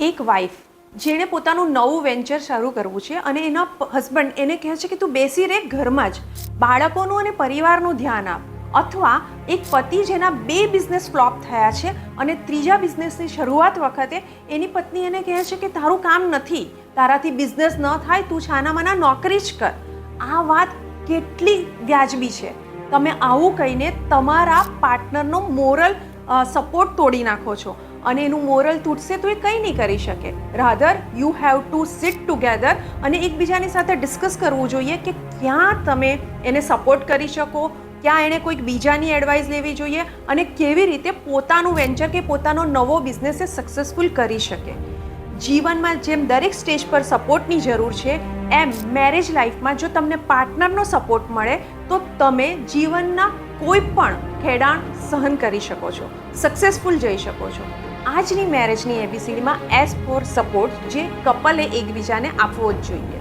એક વાઈફ જેણે પોતાનું નવું વેન્ચર શરૂ કરવું છે અને એના હસબન્ડ એને કહે છે કે તું બેસી રહે ઘરમાં જ, બાળકોનું અને પરિવારનું ધ્યાન આપ. અથવા એક પતિ જેના 2 બિઝનેસ ફ્લોપ થયા છે અને ત્રીજા બિઝનેસની શરૂઆત વખતે એની પત્ની એને કહે છે કે તારું કામ નથી, તારાથી બિઝનેસ ન થાય, તું છાનામાના નોકરી જ કર. આ વાત કેટલી વ્યાજબી છે. તમે આવું કહીને તમારા પાર્ટનરનો મોરલ સપોર્ટ તોડી નાખો છો અને એનું મોરલ તૂટશે તો એ કંઈ નહીં કરી શકે. Rather you have to sit together અને એકબીજાની સાથે ડિસ્કસ કરવું જોઈએ કે ક્યાં તમે એને સપોર્ટ કરી શકો, ક્યાં એણે કોઈક બીજાની એડવાઇસ લેવી જોઈએ અને કેવી રીતે પોતાનું વેન્ચર કે પોતાનો નવો બિઝનેસ એ સક્સેસફુલ કરી શકે. જીવનમાં જેમ દરેક સ્ટેજ પર સપોર્ટની જરૂર છે, એમ મેરેજ લાઈફમાં જો તમને પાર્ટનરનો સપોર્ટ મળે તો તમે જીવનના કોઈ પણ ખેડાણ સહન કરી શકો છો, સક્સેસફુલ જઈ શકો છો. આજની મેરેજની એબીસીડીમાં એસ ફોર સપોર્ટ જે કપલે એકબીજાને આપવો જ જોઈએ.